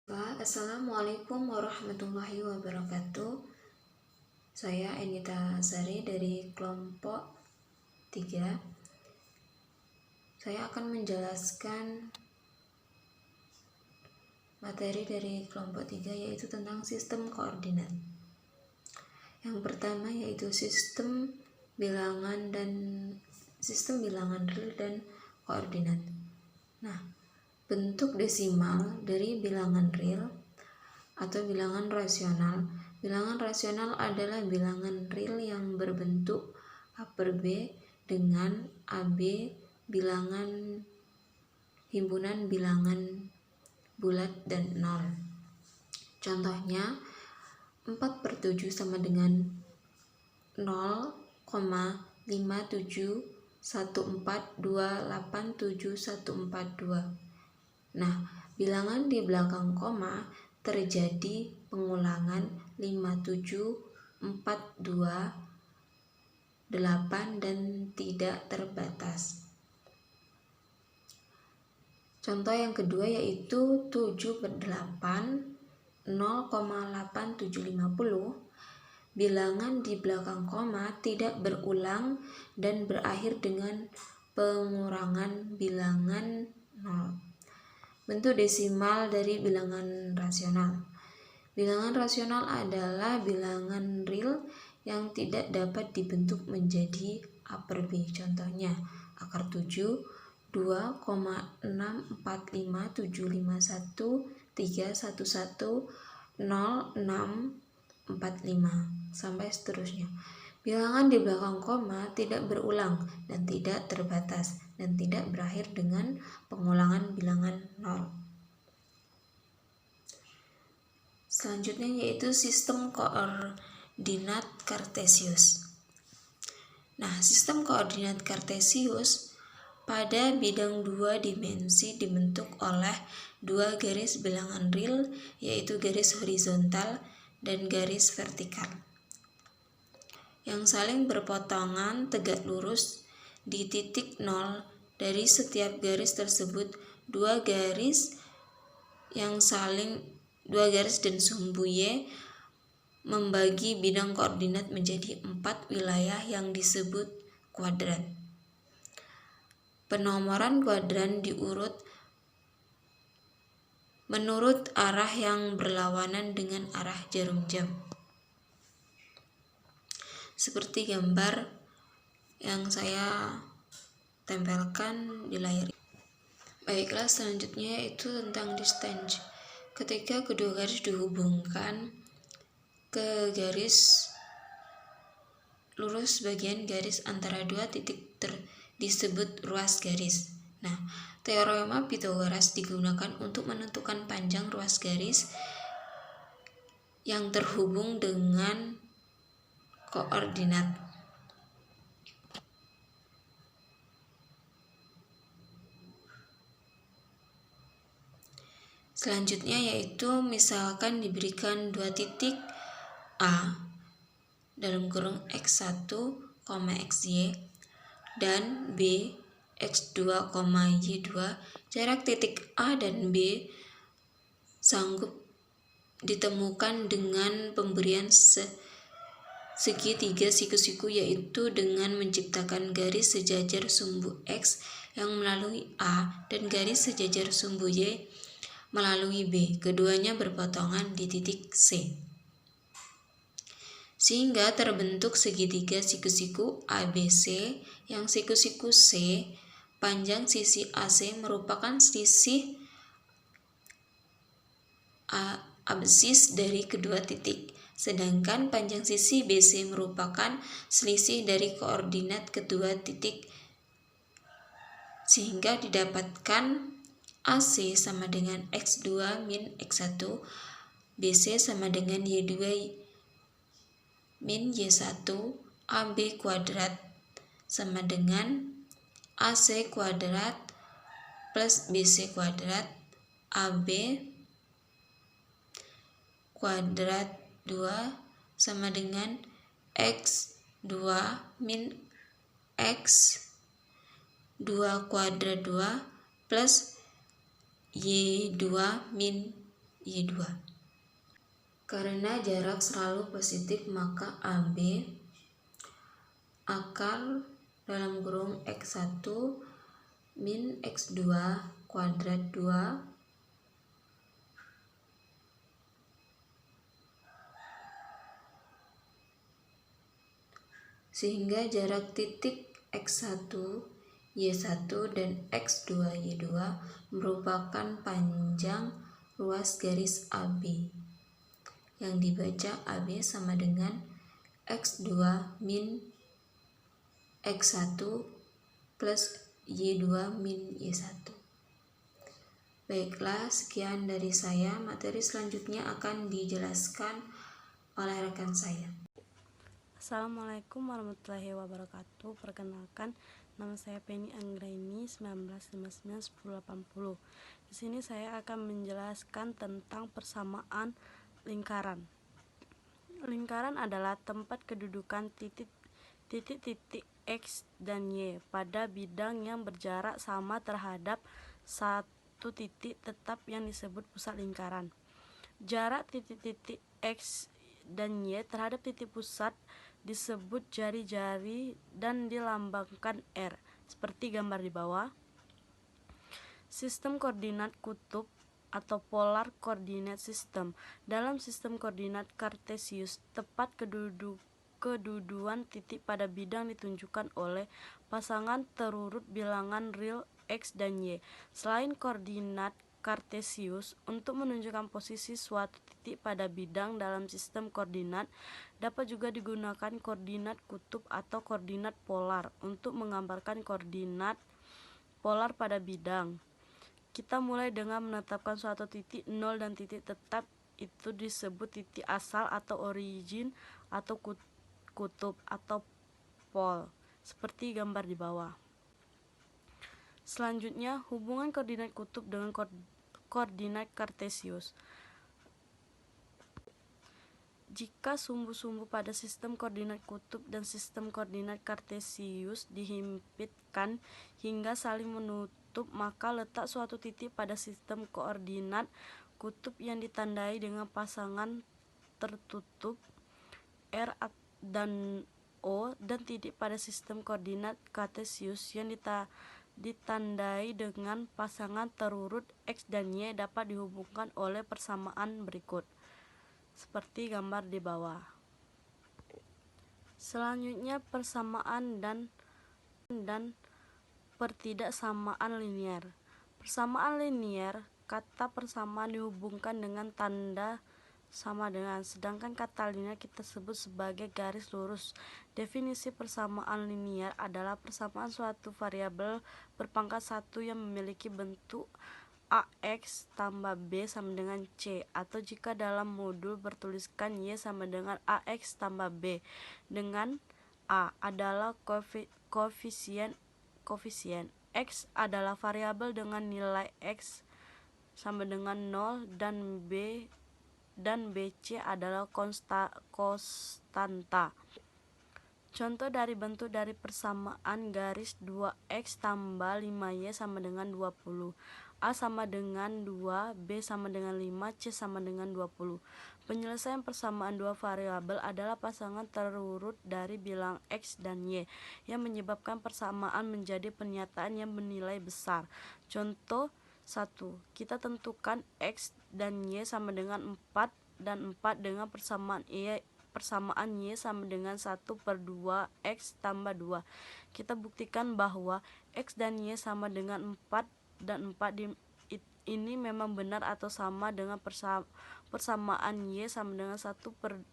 Assalamualaikum warahmatullahi wabarakatuh. Saya Enita Sari dari kelompok 3. Saya akan menjelaskan materi dari kelompok 3, yaitu tentang sistem koordinat. Yang pertama yaitu sistem bilangan real dan koordinat. Nah, bentuk desimal dari bilangan real atau bilangan rasional. Bilangan rasional adalah bilangan real yang berbentuk A per B dengan AB bilangan himpunan bilangan bulat dan 0. Contohnya 4/7 sama dengan 0,5714287142. Nah, bilangan di belakang koma terjadi pengulangan 5742 dan tidak terbatas. Contoh yang kedua yaitu 7/8 0,8750. Bilangan di belakang koma tidak berulang dan berakhir dengan pengurangan bilangan 0. Bentuk desimal dari bilangan rasional. Bilangan rasional adalah bilangan real yang tidak dapat dibentuk menjadi A per B. Contohnya akar 7 2,64575113110645 sampai seterusnya. Bilangan di belakang koma tidak berulang dan tidak terbatas dan tidak berakhir dengan pengulangan bilangan 0. Selanjutnya yaitu sistem koordinat kartesius. Nah, sistem koordinat kartesius pada bidang 2 dimensi dibentuk oleh dua garis bilangan real, yaitu garis horizontal dan garis vertikal, yang saling berpotongan tegak lurus di titik 0. Dari setiap garis tersebut dua garis dan sumbu Y membagi bidang koordinat menjadi 4 wilayah yang disebut kuadran. Penomoran kuadran diurut menurut arah yang berlawanan dengan arah jarum jam, seperti gambar yang saya tempelkan di layar. Baiklah, selanjutnya yaitu tentang distance. Ketika kedua garis dihubungkan ke garis lurus, bagian garis antara dua titik disebut ruas garis. Nah, teorema Pythagoras digunakan untuk menentukan panjang ruas garis yang terhubung dengan koordinat. Selanjutnya yaitu misalkan diberikan dua titik A dalam kurung x1, xy dan B x2, y2. Jarak titik A dan B sanggup ditemukan dengan pemberian segitiga siku-siku, yaitu dengan menciptakan garis sejajar sumbu X yang melalui A dan garis sejajar sumbu Y melalui B. Keduanya berpotongan di titik C, sehingga terbentuk segitiga siku-siku ABC yang siku-siku C panjang sisi AC merupakan selisih absis dari kedua titik, sedangkan panjang sisi BC merupakan selisih dari koordinat kedua titik, sehingga didapatkan AC sama dengan x2 min x1, BC sama dengan y2 min y1, AB kuadrat sama dengan AC kuadrat plus BC kuadrat, AB kuadrat 2 sama dengan x2 min x2 kuadrat 2 plus y2 min Y2. Karena jarak selalu positif, maka AB akar dalam kurung X1 min X2 kuadrat 2 sehingga jarak titik X1 Y1 dan X2 Y2 merupakan panjang ruas garis AB yang dibaca AB sama dengan X2 min X1 plus Y2 min Y1. Baiklah, sekian dari saya. Materi selanjutnya akan dijelaskan oleh rekan saya. Assalamualaikum warahmatullahi wabarakatuh. Perkenalkan, nama saya Penny Anggraini, 1959-1080. Di sini saya akan menjelaskan tentang persamaan lingkaran. Lingkaran adalah tempat kedudukan titik-titik X dan Y pada bidang yang berjarak sama terhadap satu titik tetap yang disebut pusat lingkaran. Jarak titik-titik X dan Y terhadap titik pusat disebut jari-jari dan dilambangkan R, seperti gambar di bawah. Sistem koordinat kutub atau polar coordinate system. Dalam sistem koordinat Kartesius, tepat kedudukan titik pada bidang ditunjukkan oleh pasangan terurut bilangan real X dan Y. Selain koordinat Kartesius, untuk menunjukkan posisi suatu titik pada bidang dalam sistem koordinat, dapat juga digunakan koordinat kutub atau koordinat polar untuk menggambarkan koordinat polar pada bidang. Kita mulai dengan menetapkan suatu titik nol dan titik tetap, itu disebut titik asal atau origin atau kutub atau pol, seperti gambar di bawah. Selanjutnya, hubungan koordinat kutub dengan koordinat Kartesius. Jika sumbu-sumbu pada sistem koordinat kutub dan sistem koordinat Kartesius dihimpitkan hingga saling menutup, maka letak suatu titik pada sistem koordinat kutub yang ditandai dengan pasangan tertutup R dan O, dan titik pada sistem koordinat Kartesius yang ditandai dengan pasangan terurut X dan Y dapat dihubungkan oleh persamaan berikut, seperti gambar di bawah. Selanjutnya, persamaan dan pertidaksamaan linier. Persamaan linier, kata persamaan dihubungkan dengan tanda sama dengan, sedangkan kata linier kita sebut sebagai garis lurus. Definisi persamaan linier adalah persamaan suatu variabel berpangkat 1 yang memiliki bentuk AX tambah B sama dengan C, atau jika dalam modul bertuliskan Y sama dengan AX tambah B, dengan A adalah koefisien X adalah variabel dengan nilai X sama dengan 0 dan BC adalah konstanta. Contoh dari bentuk dari persamaan garis 2X tambah 5Y sama dengan 20, A sama dengan 2, B sama dengan 5, C sama dengan 20. Penyelesaian persamaan dua variabel adalah pasangan terurut dari bilang X dan Y yang menyebabkan persamaan menjadi pernyataan yang bernilai besar. Contoh 1. Kita tentukan X dan Y sama dengan 4 dan 4 dengan persamaan Y sama dengan 1/2 X tambah 2. Kita buktikan bahwa X dan Y sama dengan 4 dan 4 ini memang benar atau sama dengan persamaan Y sama dengan 1/2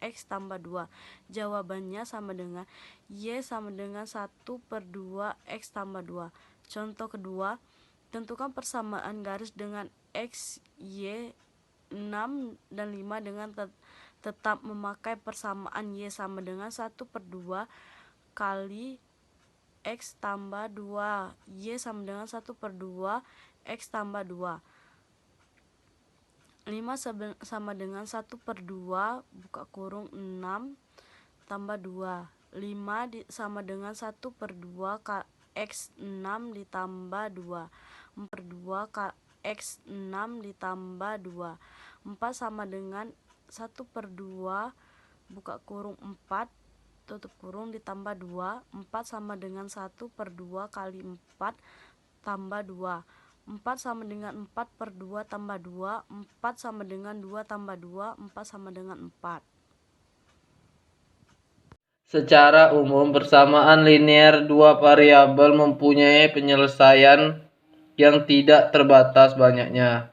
X tambah 2. Jawabannya sama dengan Y sama dengan 1/2 X tambah 2. Contoh kedua, tentukan persamaan garis dengan X, Y, 6 dan 5 dengan tetap memakai persamaan Y sama dengan 1/2 kali X tambah 2, Y sama dengan 1/2 X tambah 2. 5 sama dengan 1/2 buka kurung 6 tambah 2. 5 sama dengan 1/2 X 6 ditambah 2. 4/2 X 6 ditambah 2. 4 sama dengan 1/2 buka kurung 4 tutup kurung ditambah 2. 4 sama dengan 1/2 kali 4 tambah 2. 4 sama dengan 4/2 tambah 2. 4 sama dengan 2 tambah 2. 4 sama dengan 4. Secara umum, persamaan linear dua variabel mempunyai penyelesaian yang tidak terbatas banyaknya.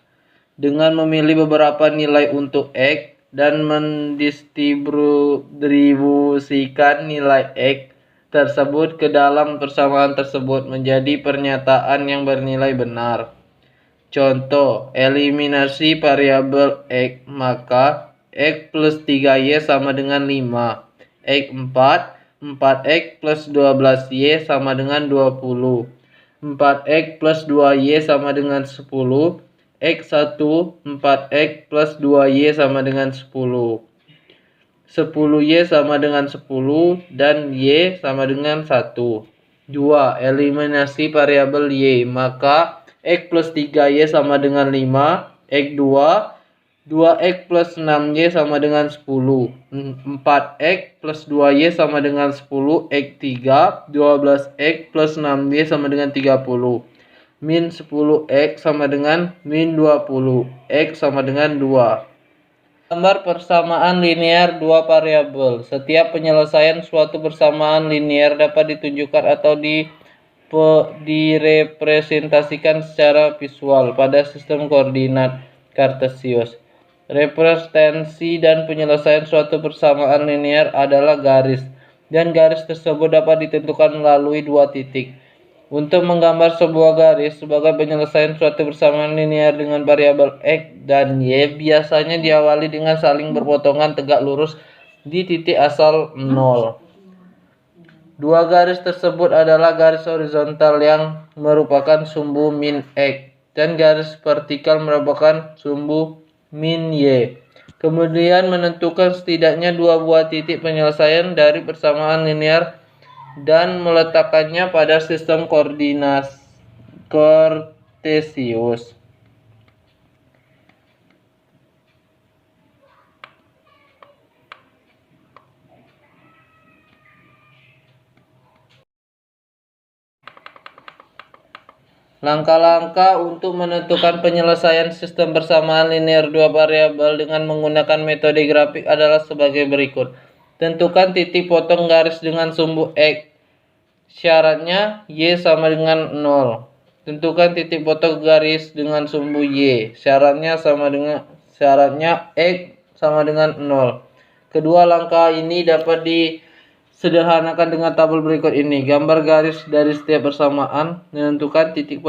Dengan memilih beberapa nilai untuk X dan mendistribusikan nilai X tersebut ke dalam persamaan tersebut menjadi pernyataan yang bernilai benar. Contoh, eliminasi variabel X, maka X plus 3Y sama dengan 5. X 4, 4X plus 12Y sama dengan 20. 4X plus 2Y sama dengan 10. X1, 4X plus 2Y sama dengan 10. 10Y sama dengan 10 dan Y sama dengan 1. 2. Eliminasi variabel Y, maka X plus 3Y sama dengan 5. X2, 2X plus 6Y sama dengan 10. 4X plus 2Y sama dengan 10. X3, 12X plus 6Y sama dengan 30. Min 10X sama dengan min 20. X sama dengan 2. Gambar persamaan linear dua variabel. Setiap penyelesaian suatu persamaan linear dapat ditunjukkan atau direpresentasikan secara visual pada sistem koordinat Kartesius. Representasi dan penyelesaian suatu persamaan linear adalah garis, dan garis tersebut dapat ditentukan melalui dua titik. Untuk menggambar sebuah garis sebagai penyelesaian suatu persamaan linear dengan variabel X dan Y biasanya diawali dengan saling berpotongan tegak lurus di titik asal 0. Dua garis tersebut adalah garis horizontal yang merupakan sumbu min X dan garis vertikal merupakan sumbu min Y. Kemudian menentukan setidaknya dua buah titik penyelesaian dari persamaan linear dan meletakkannya pada sistem koordinat Kartesius. Langkah-langkah untuk menentukan penyelesaian sistem persamaan linear dua variabel dengan menggunakan metode grafik adalah sebagai berikut. Tentukan titik potong garis dengan sumbu X. Syaratnya Y sama dengan 0. Tentukan titik potong garis dengan sumbu Y. Syaratnya X sama dengan 0. Kedua langkah ini dapat disederhanakan dengan tabel berikut ini. Gambar garis dari setiap persamaan, menentukan titik